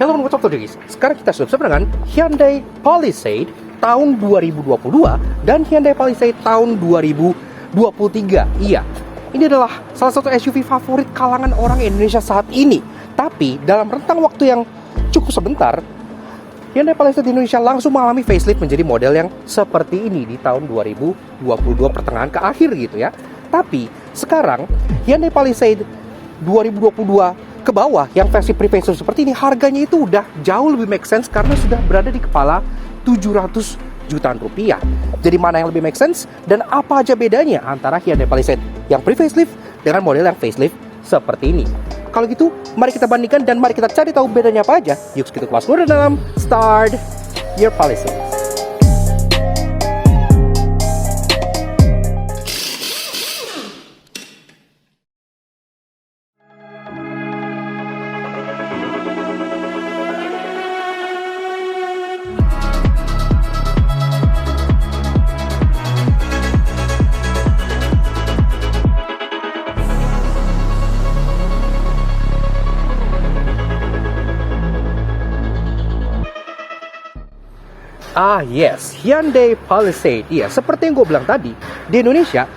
Hello, what's up guys? Sekarang kita sudah bersama dengan Hyundai Palisade tahun 2022 dan Hyundai Palisade tahun 2023. Iya, ini adalah salah satu SUV favorit kalangan orang Indonesia saat ini. Tapi dalam rentang waktu yang cukup sebentar, Hyundai Palisade di Indonesia langsung mengalami facelift menjadi model yang seperti ini di tahun 2022 pertengahan ke akhir gitu ya. Tapi sekarang Hyundai Palisade 2022 ke bawah yang versi pre-facelift seperti ini, harganya itu udah jauh lebih make sense karena sudah berada di kepala 700 jutaan rupiah. Jadi mana yang lebih make sense dan apa aja bedanya antara Hyundai Palisade yang pre-facelift dengan model yang facelift seperti ini? Kalau gitu, mari kita bandingkan dan mari kita cari tahu bedanya apa aja. Yuk kita kelas luar dalam Start Your Palisade. Yes, Hyundai Palisade. Iya, seperti yang gue bilang tadi, di Indonesia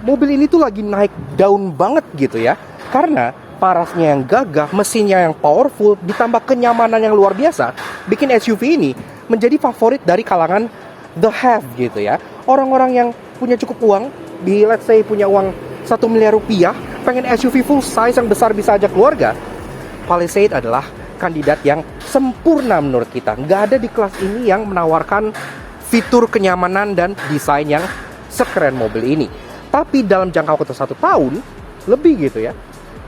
mobil ini tuh lagi naik daun banget gitu ya. Karena parasnya yang gagah, mesinnya yang powerful, ditambah kenyamanan yang luar biasa, bikin SUV ini menjadi favorit dari kalangan the have gitu ya. Orang-orang yang punya cukup uang, let's say punya uang 1 miliar rupiah, pengen SUV full size yang besar bisa ajak keluarga, Palisade adalah kandidat yang sempurna menurut kita. Nggak ada di kelas ini yang menawarkan fitur kenyamanan dan desain yang sekeren mobil ini. Tapi dalam jangka waktu 1 tahun lebih gitu ya,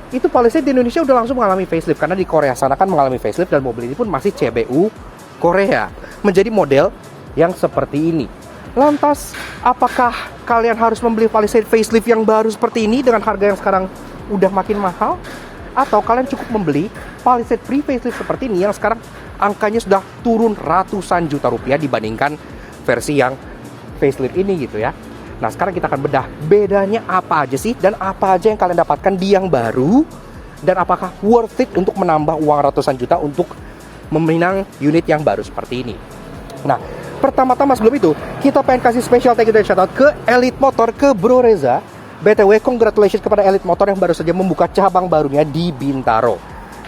itu Palisade di Indonesia udah langsung mengalami facelift. Karena di Korea sana kan mengalami facelift dan mobil ini pun masih CBU Korea, menjadi model yang seperti ini. Lantas, apakah kalian harus membeli Palisade facelift yang baru seperti ini dengan harga yang sekarang udah makin mahal? Atau kalian cukup membeli Palisade pre-facelift seperti ini yang sekarang angkanya sudah turun ratusan juta rupiah dibandingkan versi yang facelift ini gitu ya. Nah, sekarang kita akan bedah bedanya apa aja sih dan apa aja yang kalian dapatkan di yang baru dan apakah worth it untuk menambah uang ratusan juta untuk meminang unit yang baru seperti ini. Nah, pertama-tama sebelum itu kita pengen kasih special thank you dan shout out ke Elite Motor, ke Bro Reza. BTW, congratulations kepada Elite Motor yang baru saja membuka cabang barunya di Bintaro.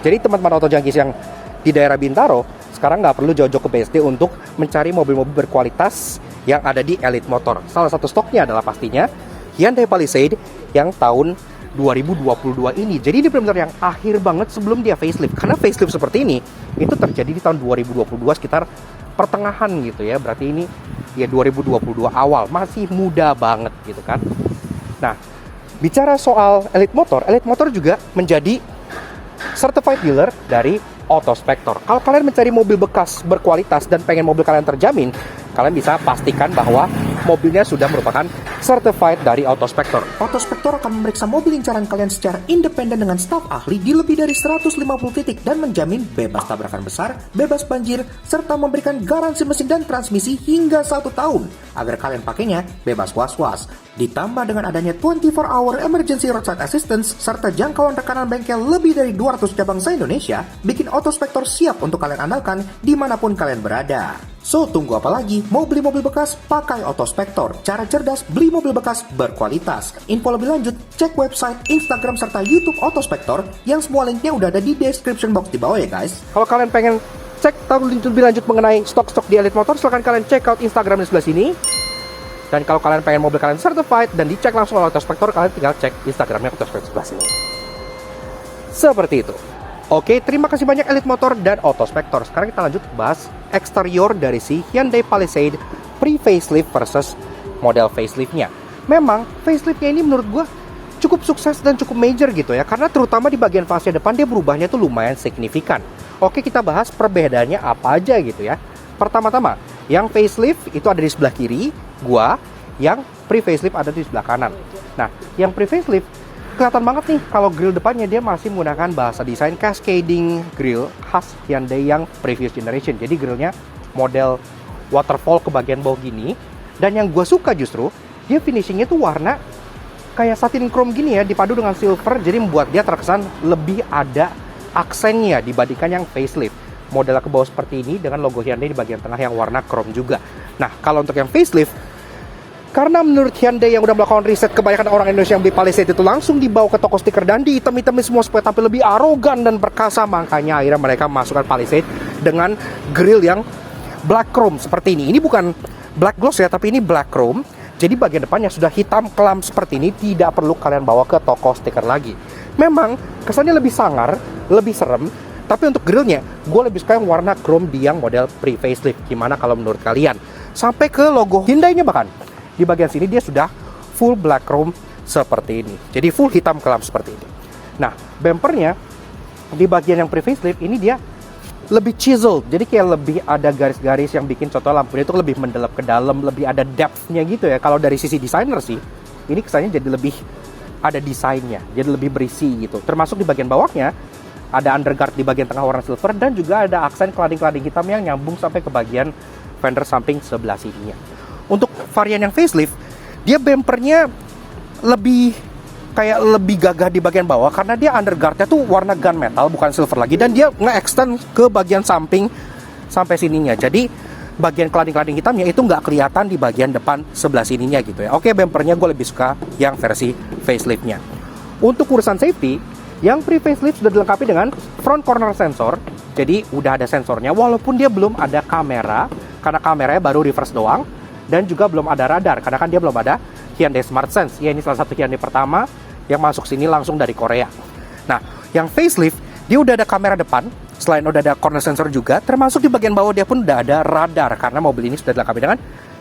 Jadi teman-teman auto junkies yang di daerah Bintaro sekarang nggak perlu jauh-jauh ke BSD untuk mencari mobil-mobil berkualitas yang ada di Elite Motor. Salah satu stoknya adalah pastinya Hyundai Palisade yang tahun 2022 ini. Jadi ini benar-benar yang akhir banget sebelum dia facelift. Karena facelift seperti ini itu terjadi di tahun 2022 sekitar pertengahan gitu ya. Berarti ini ya 2022 awal, masih muda banget gitu kan. Nah, bicara soal Elite Motor juga menjadi certified dealer dari Autospector. Kalau kalian mencari mobil bekas berkualitas dan pengen mobil kalian terjamin, kalian bisa pastikan bahwa mobilnya sudah merupakan certified dari Autospector. Autospector akan memeriksa mobil incaran kalian secara independen dengan staf ahli di lebih dari 150 titik dan menjamin bebas tabrakan besar, bebas banjir, serta memberikan garansi mesin dan transmisi hingga 1 tahun agar kalian pakainya bebas was-was. Ditambah dengan adanya 24-hour emergency roadside assistance serta jangkauan rekanan bengkel lebih dari 200 cabang se-Indonesia, bikin Autospector siap untuk kalian andalkan dimanapun kalian berada. So, tunggu apa lagi? Mau beli mobil bekas? Pakai Autospector. Cara cerdas beli mobil bekas berkualitas. Info lebih lanjut, cek website, Instagram, serta YouTube Autospector yang semua linknya udah ada di description box di bawah ya guys. Kalau kalian pengen cek tahu lebih lanjut mengenai stok-stok di Elite Motor, silahkan kalian check out Instagram di sebelah sini. Dan kalau kalian pengen mobil kalian certified dan dicek langsung oleh Autospector, kalian tinggal cek Instagramnya Autospector sebelah sini. Seperti itu. Oke, terima kasih banyak Elite Motor dan Autospector. Sekarang kita lanjut bahas eksterior dari si Hyundai Palisade pre-facelift versus model faceliftnya. Memang faceliftnya ini menurut gue cukup sukses dan cukup major gitu ya, karena terutama di bagian fascia depan dia berubahnya tuh lumayan signifikan. Oke, kita bahas perbedaannya apa aja gitu ya. Pertama-tama, yang facelift itu ada di sebelah kiri gua, yang pre-facelift ada di sebelah kanan. Nah, yang pre-facelift kelihatan banget nih kalau grill depannya dia masih menggunakan bahasa desain cascading grill khas Hyundai yang previous generation. Jadi grillnya model waterfall ke bagian bawah gini. Dan yang gue suka justru dia finishingnya tuh warna kayak satin chrome gini ya, dipadu dengan silver, jadi membuat dia terkesan lebih ada aksennya dibandingkan yang facelift. modelnya ke bawah seperti ini dengan logo Hyundai di bagian tengah yang warna chrome juga. Nah, kalau untuk yang facelift, karena menurut Hyundai yang udah melakukan riset, kebanyakan orang Indonesia yang beli Palisade itu langsung dibawa ke toko stiker dan dihitam-hitamin semua supaya tampil lebih arogan dan perkasa. Makanya akhirnya mereka masukkan Palisade dengan grill yang black chrome seperti ini. Ini bukan black gloss ya, tapi ini black chrome. Jadi bagian depannya sudah hitam kelam seperti ini, tidak perlu kalian bawa ke toko stiker lagi. Memang kesannya lebih sangar, lebih serem, tapi untuk grillnya, gue lebih suka yang warna chrome di yang model pre-facelift. Gimana kalau menurut kalian? Sampai ke logo Hyundai-nya bahkan. Di bagian sini dia sudah full black chrome seperti ini. Jadi full hitam kelam seperti ini. Nah, bumpernya di bagian yang pre-facelift ini dia lebih chiseled. Jadi kayak lebih ada garis-garis yang bikin contoh lampunya itu lebih mendelap ke dalam, lebih ada depth-nya gitu ya. Kalau dari sisi desainer sih, ini kesannya jadi lebih ada desainnya, jadi lebih berisi gitu. Termasuk di bagian bawahnya, ada underguard di bagian tengah warna silver, dan juga ada aksen cladding-cladding hitam yang nyambung sampai ke bagian fender samping sebelah sininya. Untuk varian yang facelift, dia bumpernya lebih gagah di bagian bawah karena dia underguardnya tuh warna gunmetal bukan silver lagi, dan dia nge-extend ke bagian samping sampai sininya. Jadi bagian cladding hitamnya itu nggak kelihatan di bagian depan sebelah sininya gitu ya. Oke, bumpernya gue lebih suka yang versi faceliftnya. Untuk urusan safety, yang pre-facelift sudah dilengkapi dengan front corner sensor. Jadi udah ada sensornya walaupun dia belum ada kamera karena kameranya baru reverse doang, dan juga belum ada radar karena kan dia belum ada Hyundai Smart Sense. Ya, ini salah satu Hyundai pertama yang masuk sini langsung dari Korea. Nah, yang facelift dia udah ada kamera depan, selain udah ada corner sensor juga, termasuk di bagian bawah dia pun udah ada radar karena mobil ini sudah dilengkapi dengan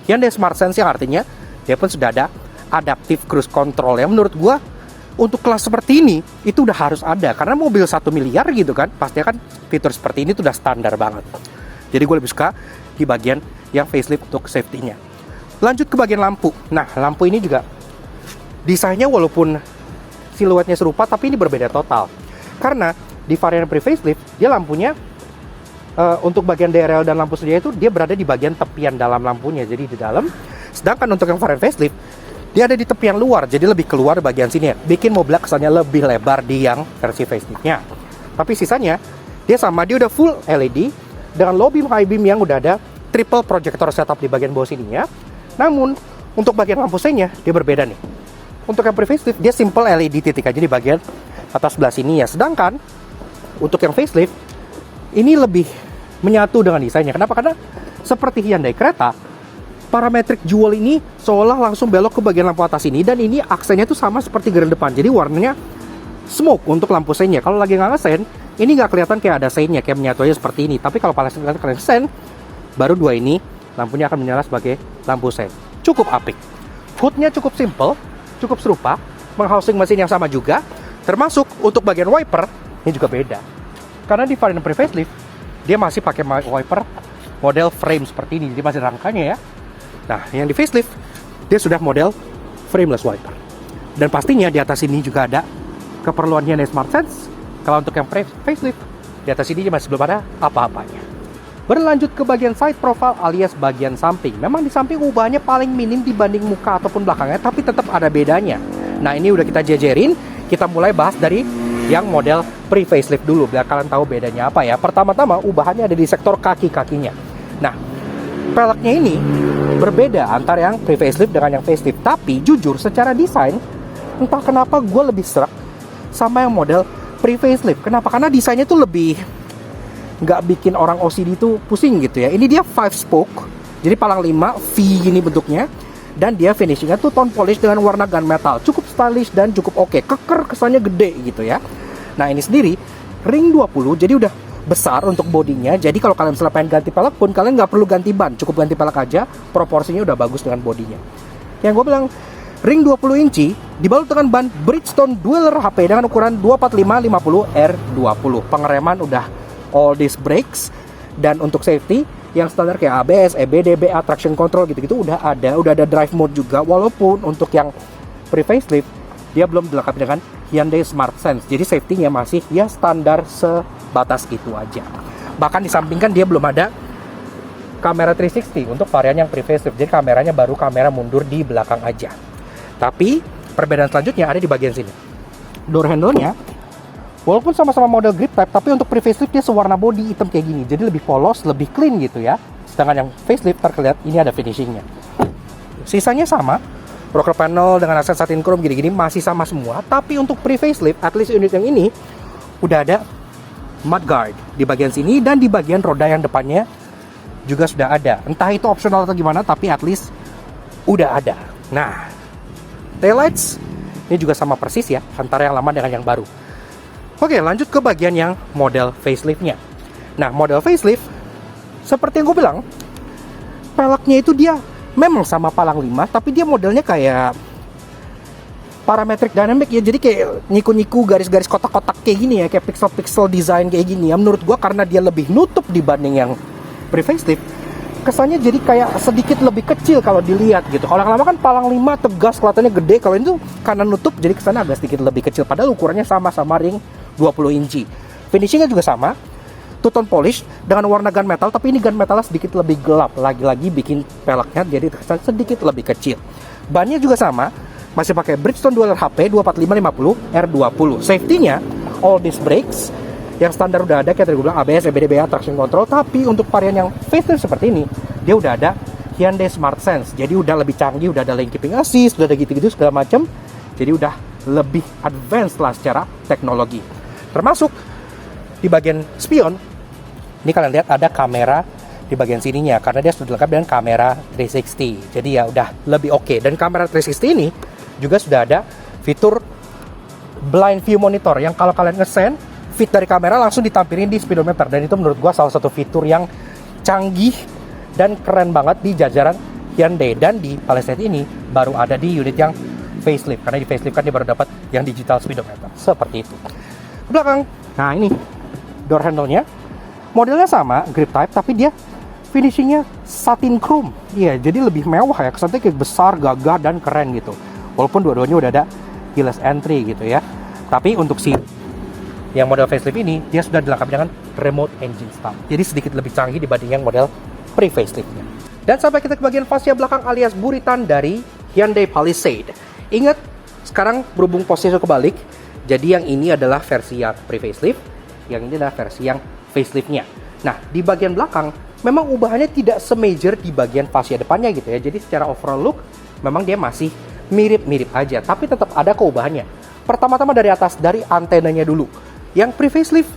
Hyundai Smart Sense, yang artinya dia pun sudah ada adaptive cruise control. Yang menurut gua untuk kelas seperti ini itu udah harus ada karena mobil 1 miliar gitu kan, pastinya kan fitur seperti ini tuh udah standar banget. Jadi gue lebih suka di bagian yang facelift untuk safety-nya. Lanjut ke bagian lampu. Nah, lampu ini juga desainnya walaupun siluetnya serupa, tapi ini berbeda total. Karena di varian pre-facelift, dia lampunya untuk bagian DRL dan lampu sedia itu dia berada di bagian tepian dalam lampunya, jadi di dalam. Sedangkan untuk yang varian facelift, dia ada di tepian luar, jadi lebih keluar bagian sini ya. Bikin mobilnya kesannya lebih lebar di yang versi faceliftnya. Tapi sisanya, dia sama, dia udah full LED dengan low beam, high beam yang udah ada triple projector setup di bagian bawah sininya. Namun, untuk bagian lampu senya, dia berbeda nih. Untuk yang pre-facelift, dia simple LED titik aja di bagian atas sebelah sini ya. Sedangkan, untuk yang facelift, ini lebih menyatu dengan desainnya. Kenapa? Karena seperti Hyundai Creta, parametric jewel ini seolah langsung belok ke bagian lampu atas ini. Dan ini aksennya tuh sama seperti grill depan. Jadi warnanya smoke untuk lampu senya. Kalau lagi nggak ngesen, ini nggak kelihatan kayak ada senya, kayak menyatu aja seperti ini. Tapi kalau kalian sen, baru dua ini, lampunya akan menyala sebagai lampu sen. Cukup apik. Hoodnya cukup simple, cukup serupa, menghousing mesin yang sama juga. Termasuk untuk bagian wiper, ini juga beda. Karena di varian pre-facelift, dia masih pakai wiper model frame seperti ini, jadi masih rangkanya ya. Nah, yang di facelift, dia sudah model frameless wiper. Dan pastinya di atas ini juga ada keperluan Hyundai Smart Sense. Kalau untuk yang facelift, di atas ini masih belum ada apa-apanya. Berlanjut ke bagian side profile alias bagian samping. Memang di samping ubahnya paling minim dibanding muka ataupun belakangnya, tapi tetap ada bedanya. Nah, ini udah kita jajarin. Kita mulai bahas dari yang model pre-facelift dulu, biar kalian tahu bedanya apa ya. Pertama-tama, ubahannya ada di sektor kaki-kakinya. Nah, peleknya ini berbeda antara yang pre-facelift dengan yang facelift. Tapi jujur, secara desain, entah kenapa gue lebih serak sama yang model pre-facelift. Kenapa? Karena desainnya tuh lebih nggak bikin orang OCD tuh pusing gitu ya. Ini dia 5 spoke, jadi palang 5 V gini bentuknya, dan dia finishingnya tuh tone polish dengan warna gunmetal. Cukup stylish dan cukup oke. Keker, kesannya gede gitu ya. Nah, ini sendiri ring 20, jadi udah besar untuk bodinya. Jadi kalau kalian misalnya pengen ganti pelek pun, kalian nggak perlu ganti ban, cukup ganti pelek aja. Proporsinya udah bagus dengan bodinya. Yang gue bilang, ring 20 inci dibalut dengan ban Bridgestone Dweller HP dengan ukuran 245/50 R20. Pengereman udah all disc brakes, dan untuk safety yang standar kayak ABS, EBD, BA, traction control gitu-gitu udah ada drive mode juga. Walaupun untuk yang pre-facelift dia belum dilengkapi dengan Hyundai Smart Sense, jadi safety-nya masih ya standar sebatas itu aja. Bahkan di samping kan dia belum ada kamera 360 untuk varian yang pre-facelift, jadi kameranya baru kamera mundur di belakang aja. Tapi perbedaan selanjutnya ada di bagian sini. Door handle-nya Walaupun sama-sama model grip type, tapi untuk pre-facelift dia sewarna body hitam kayak gini. Jadi lebih polos, lebih clean gitu ya. Sedangkan yang facelift terlihat ini ada finishingnya. Sisanya sama, rocker panel dengan aksen satin chrome gini-gini masih sama semua. Tapi untuk pre-facelift, at least unit yang ini udah ada mudguard di bagian sini, dan di bagian roda yang depannya juga sudah ada. Entah itu optional atau gimana, tapi at least udah ada. Nah, taillights ini juga sama persis ya, antara yang lama dengan yang baru. Oke, lanjut ke bagian yang model faceliftnya. Nah, model facelift seperti yang gue bilang, peleknya itu dia memang sama Palang 5, tapi dia modelnya kayak parametric dynamic ya. Jadi kayak nyiku-nyiku garis-garis kotak-kotak kayak gini ya, kayak pixel-pixel design kayak gini ya. Menurut gue karena dia lebih nutup dibanding yang pre-facelift, kesannya jadi kayak sedikit lebih kecil kalau dilihat gitu. Kalau yang lama kan Palang 5 tegas, kelihatannya gede. Kalau ini tuh karena nutup jadi kesannya agak sedikit lebih kecil, padahal ukurannya sama-sama ring 20 inci. Finishingnya juga sama, two-tone polish dengan warna gunmetal, tapi ini gunmetalnya sedikit lebih gelap. Lagi-lagi bikin peleknya jadi terkesan sedikit lebih kecil. Bannya juga sama, masih pakai Bridgestone Dual HP 24550 R20. Safety-nya all disc brakes yang standar udah ada, kayak tadi gue bilang ABS, EBD, BA, traction control. Tapi untuk varian yang facelift seperti ini, dia udah ada Hyundai Smart Sense. Jadi udah lebih canggih, udah ada lane keeping assist, udah ada gitu-gitu segala macam. Jadi udah lebih advance lah secara teknologi. Termasuk di bagian spion, ini kalian lihat ada kamera di bagian sininya, karena dia sudah dilengkapi dengan kamera 360. Jadi ya udah lebih oke. Dan kamera 360 ini juga sudah ada fitur blind view monitor, yang kalau kalian ngesen feed dari kamera langsung ditampilin di speedometer. Dan itu menurut gua salah satu fitur yang canggih dan keren banget di jajaran Hyundai. Dan di Palisade ini baru ada di unit yang facelift, karena di facelift kan dia baru dapat yang digital speedometer seperti itu. Belakang, nah ini door handle-nya modelnya sama, grip type, tapi dia finishingnya satin chrome. Iya, jadi lebih mewah ya, kesannya kayak besar, gagah, dan keren gitu. Walaupun dua-duanya udah ada keyless entry gitu ya. Tapi untuk si yang model facelift ini, dia sudah dilengkapi dengan remote engine start. Jadi sedikit lebih canggih dibanding yang model pre-faceliftnya. Dan sampai kita ke bagian fascia belakang alias buritan dari Hyundai Palisade. Ingat, sekarang berhubung posisi kebalik, jadi yang ini adalah versi yang pre-facelift, yang ini adalah versi yang faceliftnya. Nah, di bagian belakang memang ubahannya tidak semajor di bagian fascia depannya gitu ya. Jadi secara overall look memang dia masih mirip-mirip aja, tapi tetap ada keubahannya. Pertama-tama dari atas, dari antenanya dulu. Yang pre-facelift,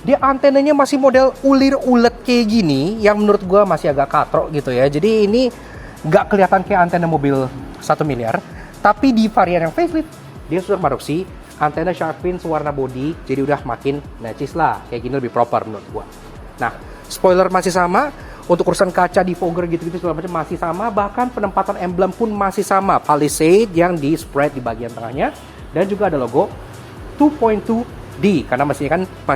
dia antenanya masih model ulir-ulet kayak gini, yang menurut gua masih agak katrok gitu ya. Jadi ini nggak kelihatan kayak antena mobil 1 miliar. Tapi di varian yang facelift, dia sudah mengadopsi antena shark fin warna body, jadi udah makin necis lah, kayak gini lebih proper menurut gua. Nah, spoiler masih sama, untuk urusan kaca, defogger gitu-gitu segala macam masih sama, bahkan penempatan emblem pun masih sama, Palisade yang di spread di bagian tengahnya, dan juga ada logo 2.2D, karena masih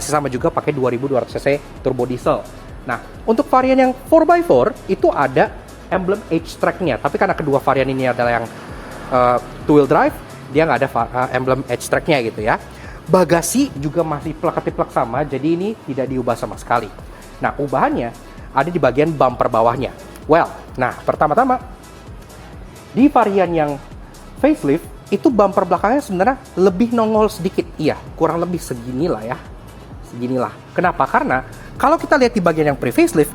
sama juga pakai 2200 cc turbo diesel. Nah, untuk varian yang 4x4 itu ada emblem H-Track-nya, tapi karena kedua varian ini adalah yang two-wheel drive, dia nggak ada emblem H-Track-nya gitu ya. Bagasi juga masih plek-plek sama, jadi ini tidak diubah sama sekali. Nah, ubahannya ada di bagian bumper bawahnya. Well, nah pertama-tama di varian yang facelift itu bumper belakangnya sebenarnya lebih nongol sedikit. Iya, kurang lebih seginilah ya. Seginilah. Kenapa? Karena kalau kita lihat di bagian yang pre-facelift,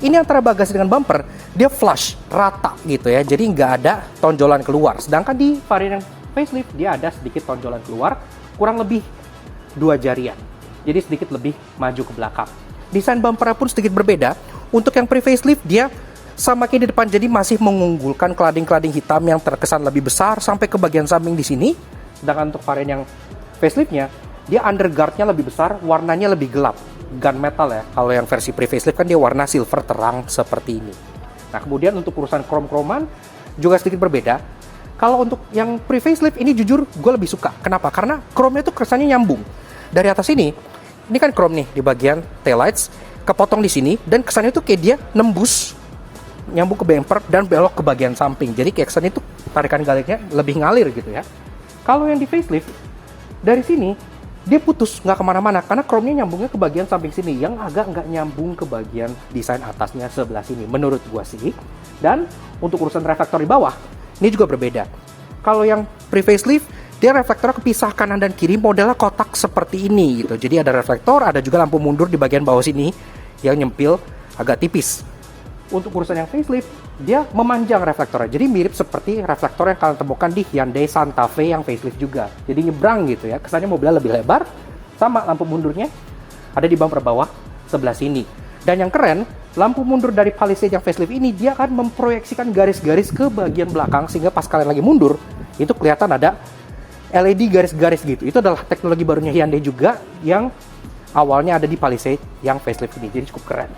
ini antara bagasi dengan bumper dia flush, rata gitu ya. Jadi nggak ada tonjolan keluar. Sedangkan di varian yang facelift dia ada sedikit tonjolan keluar, kurang lebih 2 jarian. Jadi sedikit lebih maju ke belakang. Desain bumpernya pun sedikit berbeda. Untuk yang pre-facelift dia sama kayak di depan, jadi masih mengunggulkan cladding-cladding hitam yang terkesan lebih besar sampai ke bagian samping di sini. Sedangkan untuk varian yang faceliftnya, dia underguardnya lebih besar, warnanya lebih gelap, gunmetal ya. Kalau yang versi pre-facelift kan dia warna silver terang seperti ini. Nah, kemudian untuk urusan krom-kroman juga sedikit berbeda. Kalau untuk yang pre-facelift ini jujur gue lebih suka. Kenapa? Karena chrome-nya tuh kesannya nyambung. Dari atas ini kan chrome nih di bagian taillights, kepotong di sini, dan kesannya tuh kayak dia nembus, nyambung ke bumper dan belok ke bagian samping. Jadi kayak kesannya tuh tarikan galiknya lebih ngalir gitu ya. Kalau yang di facelift, dari sini dia putus, nggak kemana-mana, karena chrome-nya nyambungnya ke bagian samping sini, yang agak nggak nyambung ke bagian desain atasnya sebelah sini, menurut gua sih. Dan untuk urusan reflektor di bawah, ini juga berbeda. Kalau yang pre-facelift, dia reflektornya kepisah kanan dan kiri, modelnya kotak seperti ini gitu. Jadi ada reflektor, ada juga lampu mundur di bagian bawah sini yang nyempil agak tipis. Untuk urusan yang facelift, dia memanjang reflektornya. Jadi mirip seperti reflektor yang kalian temukan di Hyundai Santa Fe yang facelift juga. Jadi nyebrang gitu ya. Kesannya mobilnya lebih lebar, sama lampu mundurnya ada di bumper bawah sebelah sini. Dan yang keren, lampu mundur dari Palisade yang facelift ini dia akan memproyeksikan garis-garis ke bagian belakang, sehingga pas kalian lagi mundur itu kelihatan ada LED garis-garis gitu. Itu adalah teknologi barunya Hyundai juga yang awalnya ada di Palisade yang facelift ini. Jadi cukup keren.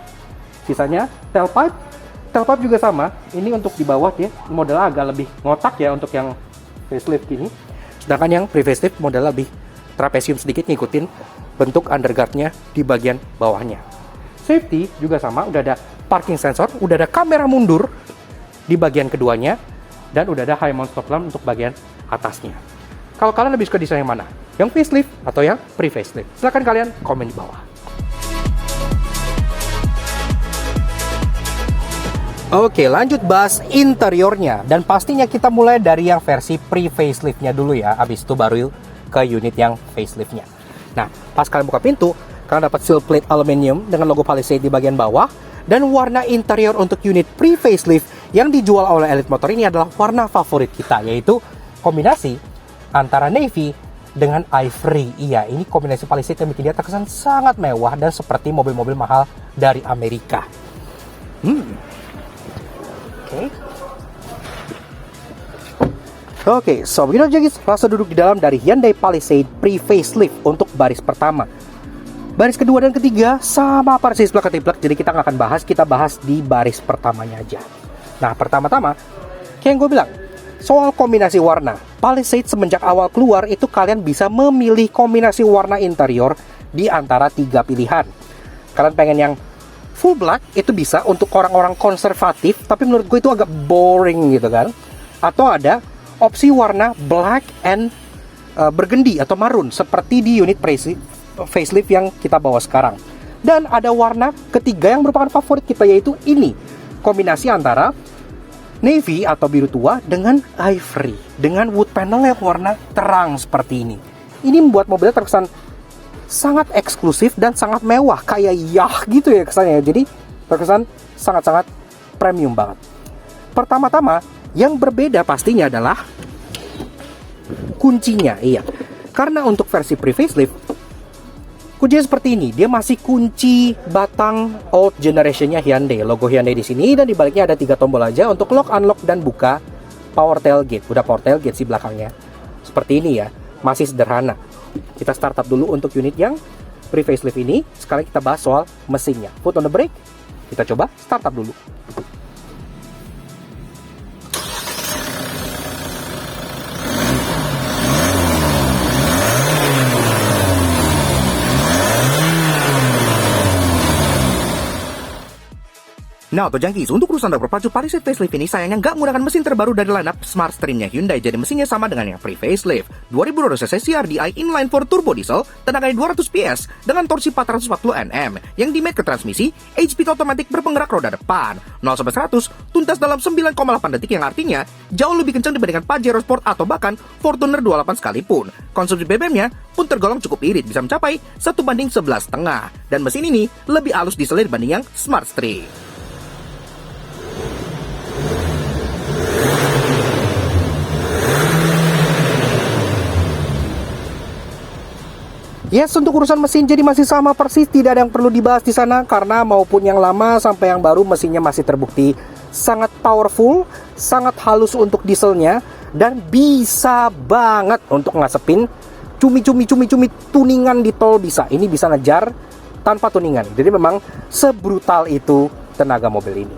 Sisanya tailpipe juga sama. Ini untuk di bawah dia modelnya agak lebih ngotak ya untuk yang facelift ini. Sedangkan yang pre-facelift modelnya lebih trapesium sedikit, ngikutin bentuk underguardnya di bagian bawahnya. Safety juga sama, udah ada parking sensor, udah ada kamera mundur di bagian keduanya, dan udah ada high mount stop lamp untuk bagian atasnya. Kalau kalian lebih suka desain yang mana? Yang facelift atau yang pre-facelift? Silahkan kalian komen di bawah. Oke, lanjut bahas interiornya. Dan pastinya kita mulai dari yang versi pre-faceliftnya dulu ya. Habis itu baru ke unit yang faceliftnya. Nah, pas kalian buka pintu, kalian dapat sill plate aluminium dengan logo Palisade di bagian bawah. Dan warna interior untuk unit pre-facelift yang dijual oleh Elite Motor ini adalah warna favorit kita, yaitu kombinasi antara navy dengan ivory. Iya, ini kombinasi Palisade yang bikin dia terkesan sangat mewah dan seperti mobil-mobil mahal dari Amerika. Oke, so begini aja guys, langsung duduk di dalam dari Hyundai Palisade pre-facelift untuk baris pertama. Baris kedua dan ketiga sama persis plak-plak, jadi kita nggak akan bahas, kita bahas di baris pertamanya aja. Nah, pertama-tama, kayak yang gue bilang, soal kombinasi warna, Palisade semenjak awal keluar itu kalian bisa memilih kombinasi warna interior di antara 3 pilihan. Kalian pengen yang full black, itu bisa untuk orang-orang konservatif, tapi menurut gue itu agak boring gitu kan. Atau ada opsi warna black and burgundy atau maroon seperti di unit facelift yang kita bawa sekarang. Dan ada warna ketiga yang merupakan favorit kita, yaitu ini, kombinasi antara navy atau biru tua dengan ivory, dengan wood panel yang warna terang seperti ini. Ini membuat mobilnya terkesan sangat eksklusif dan sangat mewah, kayak yah gitu ya kesannya. Jadi terkesan sangat-sangat premium banget. Pertama-tama yang berbeda pastinya adalah kuncinya. Iya, karena untuk versi pre-facelift kuncinya seperti ini. Dia masih kunci batang old generationnya Hyundai, logo Hyundai di sini, dan di baliknya ada 3 tombol aja untuk lock, unlock, dan buka power tailgate. Udah power tailgate sih belakangnya. Seperti ini ya, masih sederhana. Kita startup dulu untuk unit yang pre-facelift ini. Sekarang kita bahas soal mesinnya. Foot on the brake. Kita coba startup dulu. Nah, Auto Junkies, untuk urusan berpacu Palisade facelift ini sayangnya nggak menggunakan mesin terbaru dari lineup Smart Stream-nya Hyundai, jadi mesinnya sama dengan yang pre-facelift. 2000 cc CRDI inline 4 turbo diesel, tenaganya 200 PS dengan torsi 440 Nm, yang dimate ke transmisi HP otomatis berpenggerak roda depan. 0-100 tuntas dalam 9,8 detik, yang artinya jauh lebih kencang dibandingkan Pajero Sport atau bahkan Fortuner 28 sekalipun. Konsumsi BBM-nya pun tergolong cukup irit, bisa mencapai 1:11,5. Dan mesin ini lebih halus dieselnya dibanding yang Smart Stream. Yes, untuk urusan mesin jadi masih sama persis, tidak ada yang perlu dibahas di sana karena maupun yang lama sampai yang baru mesinnya masih terbukti sangat powerful, sangat halus untuk dieselnya, dan bisa banget untuk ngasepin cumi tuningan di tol bisa. Ini bisa ngejar tanpa tuningan. Jadi memang sebrutal itu tenaga mobil ini.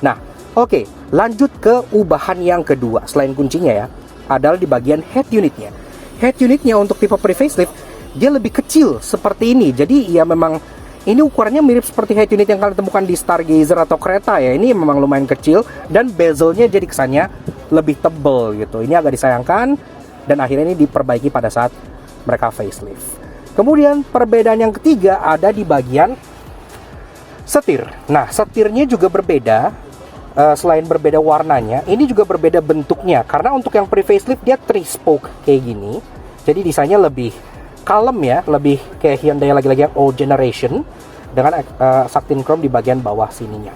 Nah, oke, lanjut ke ubahan yang kedua selain kuncinya ya, adalah di bagian head unitnya. Head unitnya untuk tipe pre-facelift dia lebih kecil seperti ini. Jadi ya memang ini ukurannya mirip seperti head unit yang kalian temukan di Stargazer atau kereta ya. Ini memang lumayan kecil dan bezelnya jadi kesannya lebih tebal gitu. Ini agak disayangkan dan akhirnya ini diperbaiki pada saat mereka facelift. Kemudian perbedaan yang ketiga ada di bagian setir. Nah, setirnya juga berbeda selain berbeda warnanya, ini juga berbeda bentuknya. Karena untuk yang pre-facelift dia 3-spoke kayak gini. Jadi desainnya lebih kalem ya, lebih kayak Hyundai lagi-lagi yang old generation dengan satin chrome di bagian bawah sininya.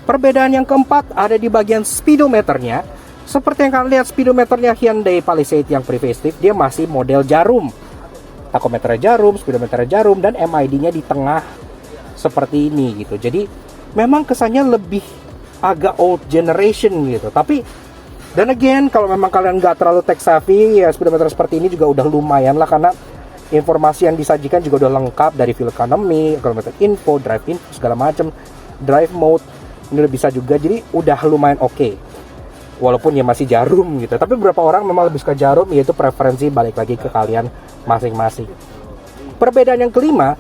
Perbedaan yang keempat ada di bagian speedometernya. Seperti yang kalian lihat, speedometernya Hyundai Palisade yang pre-facelift dia masih model jarum. Tachometernya jarum, speedometernya jarum, dan MID-nya di tengah seperti ini gitu. Jadi memang kesannya lebih agak old generation gitu. Tapi dan again, kalau memang kalian nggak terlalu tech savvy, ya speedometer seperti ini juga udah lumayan lah, karena informasi yang disajikan juga udah lengkap dari fuel economy, kilometer info, drive info, segala macam, drive mode ini udah bisa juga. Jadi udah lumayan oke. Walaupun ya masih jarum gitu. Tapi beberapa orang memang lebih suka jarum, yaitu preferensi balik lagi ke kalian masing-masing. Perbedaan yang kelima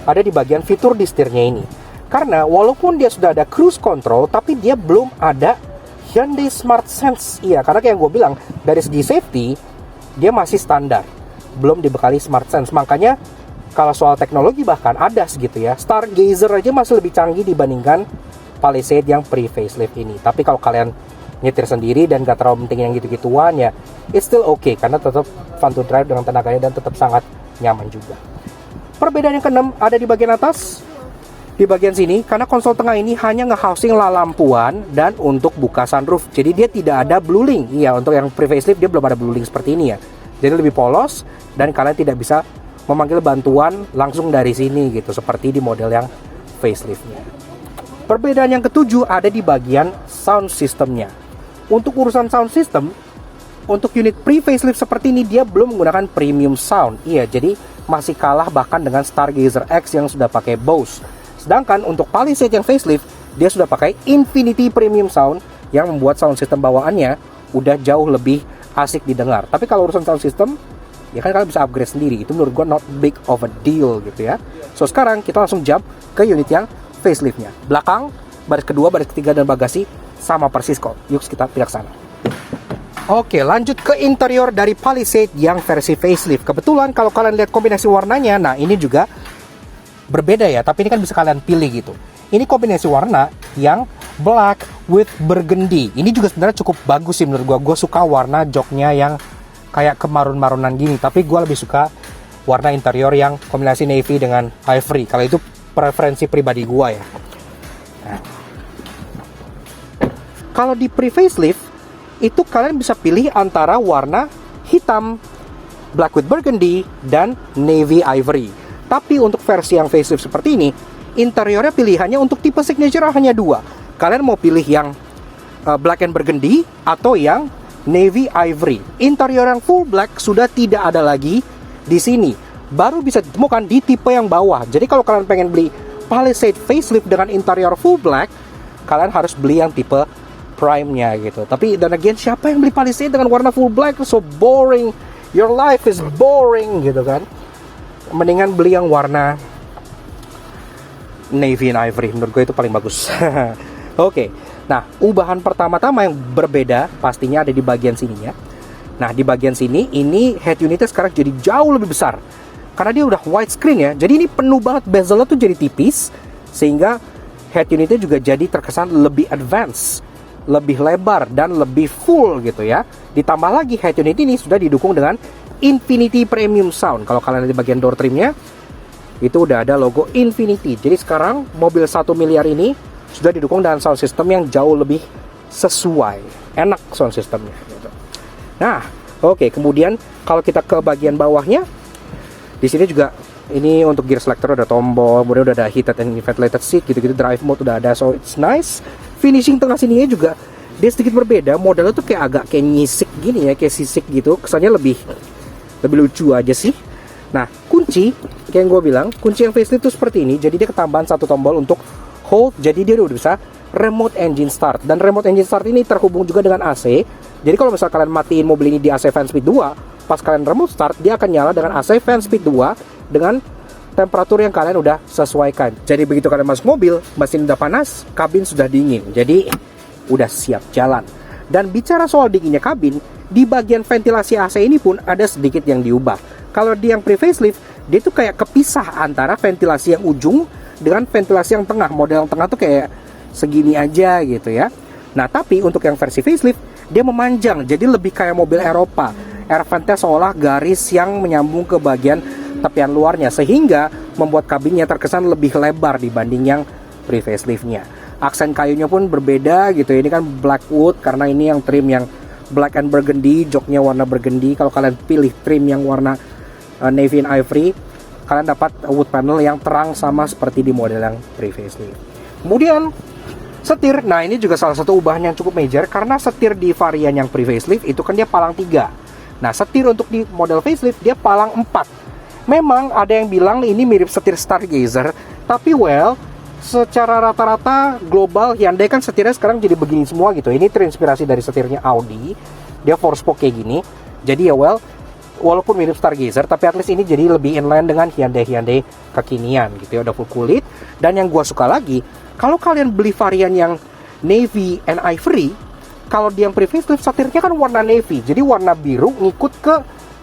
ada di bagian fitur di setirnya ini. Karena walaupun dia sudah ada cruise control, tapi dia belum ada Hyundai Smart Sense. Iya, karena kayak yang gue bilang, dari segi safety, dia masih standar. Belum dibekali Smart Sense. Makanya, kalau soal teknologi bahkan ada segitu ya. Stargazer aja masih lebih canggih dibandingkan Palisade yang pre-facelift ini. Tapi kalau kalian nyetir sendiri dan gak terlalu penting yang gitu-gituan, ya it's still okay. Karena tetap fun to drive dengan tenaganya dan tetap sangat nyaman juga. Perbedaan yang keenam ada di bagian atas. Di bagian sini, karena konsol tengah ini hanya nge-housing lampuan dan untuk buka sunroof. Jadi dia tidak ada blueling. Iya, untuk yang pre-facelift dia belum ada blueling seperti ini ya. Jadi lebih polos dan kalian tidak bisa memanggil bantuan langsung dari sini gitu, seperti di model yang faceliftnya. Perbedaan yang ketujuh ada di bagian sound systemnya. Untuk urusan sound system, untuk unit pre-facelift seperti ini dia belum menggunakan premium sound. Iya, jadi masih kalah bahkan dengan Stargazer X yang sudah pakai Bose. Sedangkan untuk Palisade yang facelift, dia sudah pakai Infinity Premium Sound yang membuat sound system bawaannya udah jauh lebih asik didengar. Tapi kalau urusan sound system, ya kan kalian bisa upgrade sendiri. Itu menurut gue not big of a deal gitu ya. So sekarang kita langsung jump ke unit yang faceliftnya. Belakang, baris kedua, baris ketiga, dan bagasi sama persis kok. Yuk kita pindah ke sana. Oke, lanjut ke interior dari Palisade yang versi facelift. Kebetulan kalau kalian lihat kombinasi warnanya, nah ini juga berbeda ya, tapi ini kan bisa kalian pilih gitu. Ini kombinasi warna yang black with burgundy. Ini juga sebenarnya cukup bagus sih menurut gue. Gue suka warna joknya yang kayak kemarun-marunan gini, tapi gue lebih suka warna interior yang kombinasi navy dengan ivory. Kalau itu preferensi pribadi gue ya. Nah, kalau di pre-facelift itu kalian bisa pilih antara warna hitam, black with burgundy, dan navy ivory. Tapi untuk versi yang facelift seperti ini, interiornya pilihannya untuk tipe signature hanya dua. Kalian mau pilih yang black and burgundy atau yang navy ivory. Interior yang full black sudah tidak ada lagi di sini. Baru bisa ditemukan di tipe yang bawah. Jadi kalau kalian pengen beli Palisade facelift dengan interior full black, kalian harus beli yang tipe prime-nya gitu. Tapi dan again, siapa yang beli Palisade dengan warna full black? So boring. Your life is boring gitu kan. Mendingan beli yang warna navy and ivory. Menurut gue itu paling bagus. Oke. Nah, ubahan pertama-tama yang berbeda pastinya ada di bagian sininya. Nah, di bagian sini ini head unitnya sekarang jadi jauh lebih besar. Karena dia udah widescreen ya. Jadi ini penuh banget, bezelnya tuh jadi tipis, sehingga head unitnya juga jadi terkesan lebih advance, lebih lebar dan lebih full gitu ya. Ditambah lagi head unit ini sudah didukung dengan Infinity Premium Sound. Kalau kalian lihat di bagian door trimnya, itu udah ada logo Infinity. Jadi sekarang mobil 1 miliar ini sudah didukung dengan sound system yang jauh lebih sesuai. Enak sound systemnya gitu. Nah, oke. Kemudian kalau kita ke bagian bawahnya, di sini juga ini untuk gear selector ada tombol, kemudian udah ada heated and ventilated seat gitu-gitu, drive mode udah ada, so it's nice. Finishing tengah sininya juga dia sedikit berbeda, modelnya tuh kayak agak nyisik gini ya, kayak sisik gitu, kesannya lebih lucu aja sih. Nah, kunci kayak yang gue bilang, kunci yang facelift tuh seperti ini. Jadi dia ketambahan satu tombol untuk hold, jadi dia udah bisa remote engine start. Dan remote engine start ini terhubung juga dengan AC. Jadi kalau misalnya kalian matiin mobil ini di AC fan speed 2, pas kalian remote start, dia akan nyala dengan AC fan speed 2 dengan temperatur yang kalian udah sesuaikan. Jadi begitu kalian masuk mobil, mesin udah panas, kabin sudah dingin. Jadi udah siap jalan. Dan bicara soal dinginnya kabin, di bagian ventilasi AC ini pun ada sedikit yang diubah. Kalau di yang pre-facelift, dia tuh kayak kepisah antara ventilasi yang ujung dengan ventilasi yang tengah. Model yang tengah tuh kayak segini aja gitu ya. Nah, tapi untuk yang versi facelift, dia memanjang, jadi lebih kayak mobil Eropa. Air ventnya seolah garis yang menyambung ke bagian tepian luarnya, sehingga membuat kabinnya terkesan lebih lebar dibanding yang pre-faceliftnya. Aksen kayunya pun berbeda gitu. Ini kan black wood karena ini yang trim yang black and burgundy, joknya warna burgundy. Kalau kalian pilih trim yang warna navy and ivory, kalian dapat wood panel yang terang sama seperti di model yang pre-facelift. Kemudian setir, nah ini juga salah satu ubahan yang cukup major karena setir di varian yang pre-facelift itu kan dia palang 3. Nah, setir untuk di model facelift dia palang 4. Memang ada yang bilang ini mirip setir Stargazer, tapi well, secara rata-rata global Hyundai kan setirnya sekarang jadi begini semua gitu. Ini terinspirasi dari setirnya Audi. Dia 4-spoke kayak gini. Jadi ya well, walaupun mirip Stargazer, tapi at least ini jadi lebih inline dengan Hyundai kekinian gitu ya. Udah full kulit. Dan yang gua suka lagi, kalau kalian beli varian yang navy and ivory, kalau di yang pre-facelift setirnya kan warna navy, jadi warna biru ngikut ke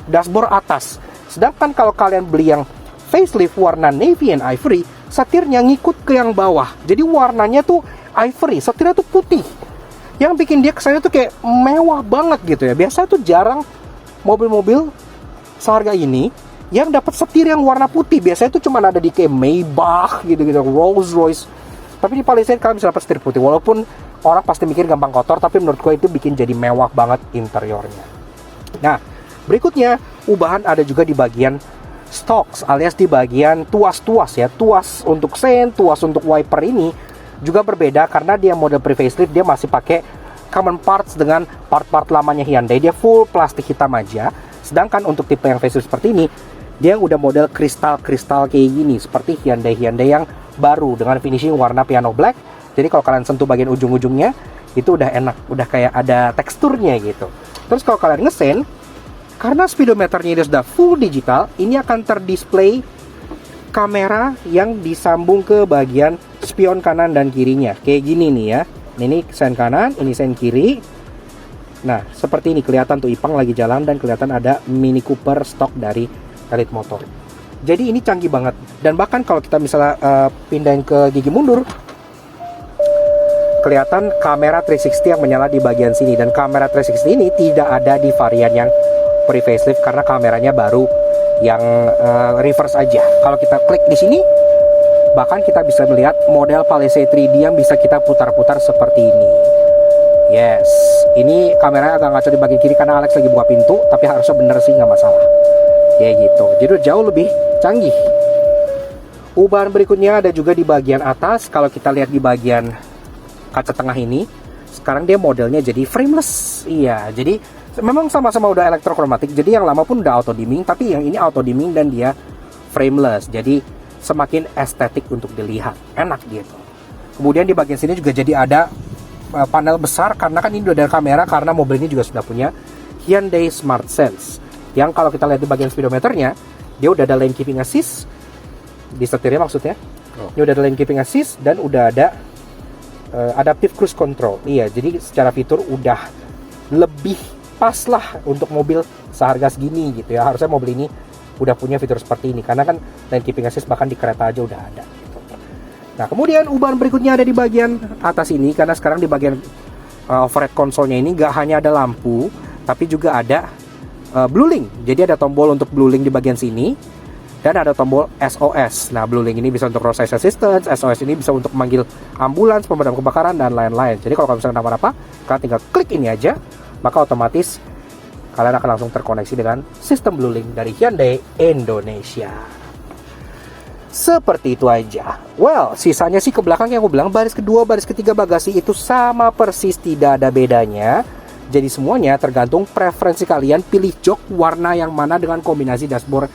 dashboard atas. Sedangkan kalau kalian beli yang facelift warna navy and ivory, setirnya ngikut ke yang bawah. Jadi warnanya tuh ivory, setirnya tuh putih. Yang bikin dia kesannya tuh kayak mewah banget gitu ya. Biasanya tuh jarang mobil-mobil seharga ini yang dapat setir yang warna putih. Biasanya tuh cuma ada di kayak Maybach gitu-gitu, Rolls Royce. Tapi di Palisade kalian bisa dapat setir putih. Walaupun orang pasti mikir gampang kotor, tapi menurut gue itu bikin jadi mewah banget interiornya. Nah, berikutnya ubahan ada juga di bagian stocks alias di bagian tuas-tuas ya. Tuas untuk sen, tuas untuk wiper ini juga berbeda karena dia model pre-facelift, dia masih pakai common parts dengan part-part lamanya Hyundai. Dia full plastik hitam aja. Sedangkan untuk tipe yang facelift seperti ini, dia udah model kristal-kristal kayak gini seperti Hyundai yang baru dengan finishing warna piano black. Jadi kalau kalian sentuh bagian ujung-ujungnya itu udah enak, udah kayak ada teksturnya gitu. Terus kalau kalian ngesen, karena speedometernya dia sudah full digital, ini akan terdisplay kamera yang disambung ke bagian spion kanan dan kirinya. Kayak gini nih ya. Ini sen kanan, ini sen kiri. Nah, seperti ini kelihatan tuh Ipang lagi jalan dan kelihatan ada Mini Cooper stok dari Elite Motor. Jadi ini canggih banget. Dan bahkan kalau kita misalnya pindahin ke gigi mundur, kelihatan kamera 360 yang menyala di bagian sini. Dan kamera 360 ini tidak ada di varian yang pre-facelift karena kameranya baru yang reverse aja. Kalau kita klik di sini, bahkan kita bisa melihat model Palisade 3D yang bisa kita putar-putar seperti ini. Yes, ini kameranya agak ngaco di bagian kiri karena Alex lagi buka pintu, tapi harusnya bener sih, nggak masalah. Ya gitu, jadi udah jauh lebih canggih. Ubahan berikutnya ada juga di bagian atas. Kalau kita lihat di bagian kaca tengah ini, sekarang dia modelnya jadi frameless. Iya, jadi memang sama-sama udah elektrokromatik. Jadi yang lama pun udah auto dimming, tapi yang ini auto dimming dan dia frameless. Jadi semakin estetik untuk dilihat, enak gitu. Kemudian di bagian sini juga jadi ada panel besar karena kan ini udah ada kamera, karena mobil ini juga sudah punya Hyundai Smart Sense. Yang kalau kita lihat di bagian speedometernya, dia udah ada lane keeping assist di setirnya maksudnya. Ini udah ada lane keeping assist dan udah ada adaptive cruise control. Iya, jadi secara fitur udah lebih pas lah untuk mobil seharga segini gitu ya. Harusnya mobil ini udah punya fitur seperti ini karena kan lane keeping assist bahkan di kereta aja udah ada gitu. Nah, kemudian ubahan berikutnya ada di bagian atas ini, karena sekarang di bagian overhead konsolnya ini gak hanya ada lampu, tapi juga ada Blue Link. Jadi ada tombol untuk Blue Link di bagian sini dan ada tombol SOS. Nah, Blue Link ini bisa untuk roadside assistance, SOS ini bisa untuk memanggil ambulans, pemadam kebakaran dan lain-lain. Jadi kalau misalnya apa-apa, kalian tinggal klik ini aja, maka otomatis kalian akan langsung terkoneksi dengan sistem Blue Link dari Hyundai Indonesia. Seperti itu aja. Well, sisanya sih ke belakang yang aku bilang, baris kedua, baris ketiga bagasi itu sama persis, tidak ada bedanya. Jadi semuanya tergantung preferensi kalian, pilih jok warna yang mana dengan kombinasi dashboard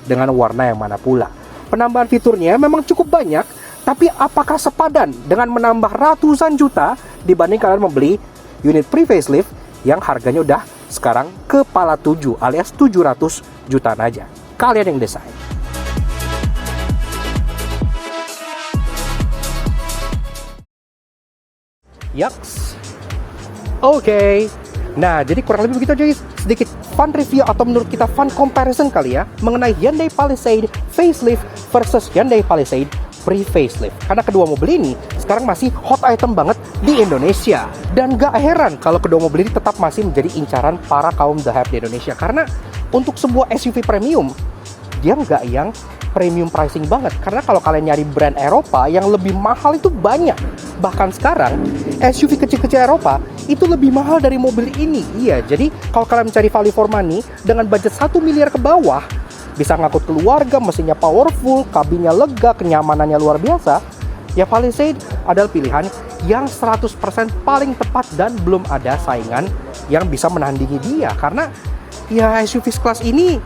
dengan warna yang mana pula. Penambahan fiturnya memang cukup banyak, tapi apakah sepadan dengan menambah ratusan juta dibanding kalian membeli unit pre-facelift yang harganya udah sekarang kepala 7 alias 700 jutaan aja? Kalian yang desain. Yaks. Oke. Nah, jadi kurang lebih begitu aja guys. Sedikit fun review atau menurut kita fun comparison kali ya mengenai Hyundai Palisade facelift versus Hyundai Palisade pre-facelift. Karena kedua mobil ini sekarang masih hot item banget di Indonesia. Dan gak heran kalau kedua mobil ini tetap masih menjadi incaran para kaum The Hype di Indonesia. Karena untuk sebuah SUV premium, dia nggak yang premium pricing banget. Karena kalau kalian nyari brand Eropa yang lebih mahal itu banyak. Bahkan sekarang SUV kecil-kecil Eropa itu lebih mahal dari mobil ini. Iya, jadi kalau kalian mencari value for money dengan budget 1 miliar ke bawah, bisa ngangkut keluarga, mesinnya powerful, kabinnya lega, kenyamanannya luar biasa, ya Palisade adalah pilihan yang 100% paling tepat dan belum ada saingan yang bisa menandingi dia. Karena ya SUV kelas ini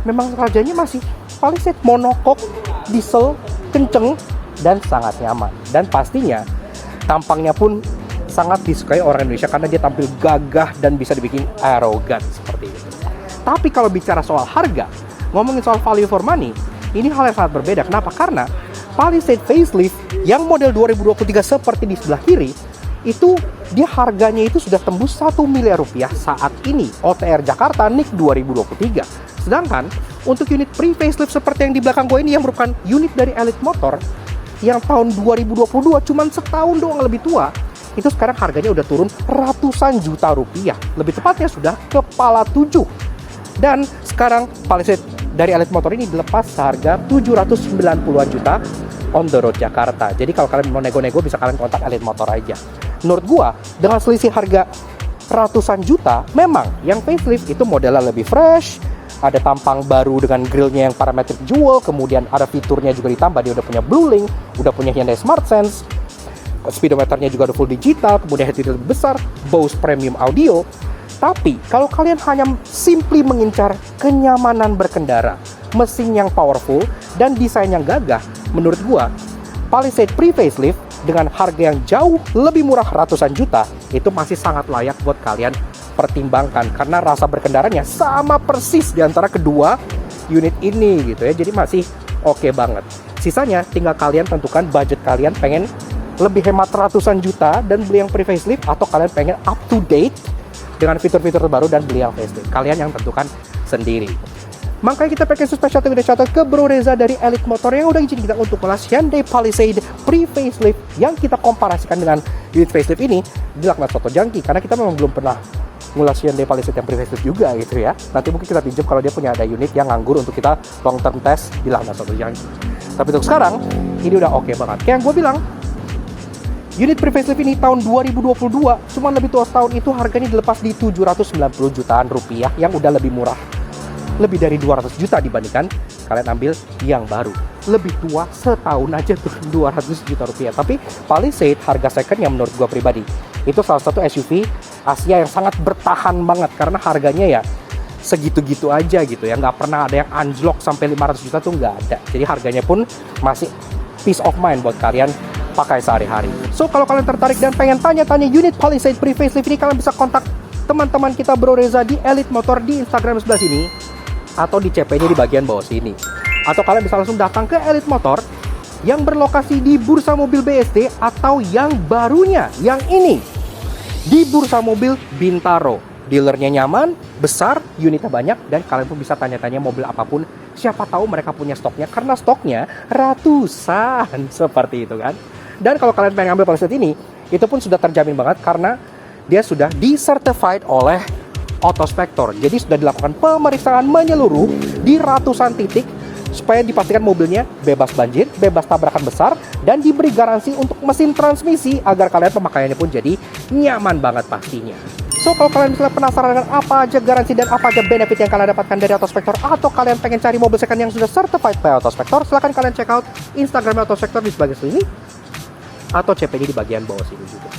memang rajanya masih Palisade, monokok, diesel, kenceng, dan sangat nyaman. Dan pastinya tampangnya pun sangat disukai orang Indonesia karena dia tampil gagah dan bisa dibikin arogan seperti itu. Tapi kalau bicara soal harga, ngomongin soal value for money, ini hal yang sangat berbeda. Kenapa? Karena Palisade facelift yang model 2023 seperti di sebelah kiri, itu dia harganya itu sudah tembus 1 miliar rupiah saat ini OTR Jakarta NIK 2023. Sedangkan untuk unit pre-facelift seperti yang di belakang gue ini yang merupakan unit dari Elite Motor yang tahun 2022 cuman setahun doang lebih tua, itu sekarang harganya udah turun ratusan juta rupiah. Lebih tepatnya sudah kepala 7. Dan sekarang Palisade dari Elite Motor ini dilepas seharga 790-an juta on the road Jakarta. Jadi kalau kalian mau nego-nego bisa kalian kontak Elite Motor aja. Menurut gua dengan selisih harga ratusan juta, memang yang facelift itu modelnya lebih fresh, ada tampang baru dengan grillnya yang parametric jewel, kemudian ada fiturnya juga ditambah, dia udah punya Blue Link, udah punya Hyundai Smart Sense, speedometernya juga udah full digital, kemudian head unit lebih besar, Bose premium audio. Tapi kalau kalian hanya simply mengincar kenyamanan berkendara, mesin yang powerful, dan desain yang gagah, menurut gua Palisade pre-facelift dengan harga yang jauh lebih murah ratusan juta itu masih sangat layak buat kalian pertimbangkan, karena rasa berkendaranya sama persis di antara kedua unit ini gitu ya. Jadi masih oke banget. Sisanya tinggal kalian tentukan budget kalian, pengen lebih hemat ratusan juta dan beli yang pre-facelift, atau kalian pengen up to date dengan fitur-fitur terbaru dan beli yang facelift. Kalian yang tentukan sendiri. Makanya kita pakai spesial shout-out ke Bro Reza dari Elite Motor yang udah izin kita untuk ulas Hyundai Palisade pre-facelift yang kita komparasikan dengan unit facelift ini di Laknat Soto Jangki, karena kita memang belum pernah ngulas Hyundai Palisade yang pre-facelift juga gitu ya. Nanti mungkin kita pinjam kalau dia punya ada unit yang nganggur untuk kita long term test di Laknat Soto Jangki. Tapi untuk sekarang ini udah oke banget. Kayak yang gue bilang, unit pre-facelift ini tahun 2022, cuman lebih tua setahun, itu harganya dilepas di 790 jutaan rupiah yang udah lebih murah. Lebih dari 200 juta dibandingkan kalian ambil yang baru. Lebih tua setahun aja tuh 200 juta rupiah. Tapi Palisade harga second yang menurut gua pribadi itu salah satu SUV Asia yang sangat bertahan banget, karena harganya ya segitu-gitu aja gitu ya. Nggak pernah ada yang anjlok sampai 500 juta tuh nggak ada. Jadi harganya pun masih peace of mind buat kalian pakai sehari-hari. So kalau kalian tertarik dan pengen tanya-tanya unit Palisade pre-facelift ini, kalian bisa kontak teman-teman kita Bro Reza di Elite Motor di Instagram sebelah sini, atau di CP-nya di bagian bawah sini. Atau kalian bisa langsung datang ke Elite Motor yang berlokasi di Bursa Mobil BSD, atau yang barunya, yang ini, di Bursa Mobil Bintaro. Dealernya nyaman, besar, unitnya banyak, dan kalian pun bisa tanya-tanya mobil apapun. Siapa tahu mereka punya stoknya, karena stoknya ratusan, seperti itu kan. Dan kalau kalian pengen ambil Palisade ini, itu pun sudah terjamin banget, karena dia sudah di-certified oleh Autospektor. Jadi sudah dilakukan pemeriksaan menyeluruh di ratusan titik supaya dipastikan mobilnya bebas banjir, bebas tabrakan besar, dan diberi garansi untuk mesin transmisi agar kalian pemakaiannya pun jadi nyaman banget pastinya. So kalau kalian misalnya penasaran dengan apa aja garansi dan apa aja benefit yang kalian dapatkan dari Autospektor, atau kalian pengen cari mobil second yang sudah certified by Autospektor, silahkan kalian check out Instagram Autospektor di sebagian sini, atau CP-nya di bagian bawah sini juga.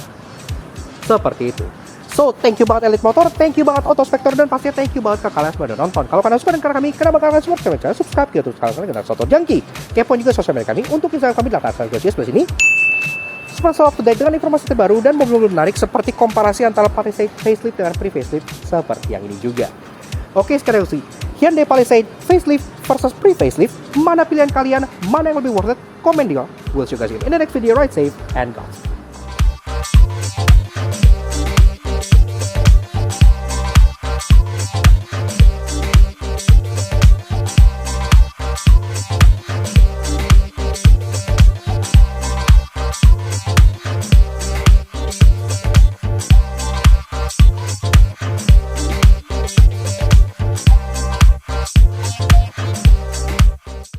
Seperti itu. So, thank you banget Elite Motor, thank you banget Autospektor, dan pastinya thank you banget ke kalian semua udah nonton. Kalau kalian suka dengan kami, kenapa kalian semua channel subscribe ke YouTube kalian dengan Soto Jangki. Kepoin juga sosial media kami untuk Instagram kami di atas sebelah sini. Supaya selalu up to date dengan informasi terbaru dan mobil-mobil menarik seperti komparasi antara Palisade facelift dengan pre-facelift seperti yang ini juga. Oke, sekarang sih Hyundai Palisade facelift versus pre-facelift, mana pilihan kalian, mana yang lebih worth it? Comment di bawah. We'll see you guys again in the next video. Ride safe and Godspeed.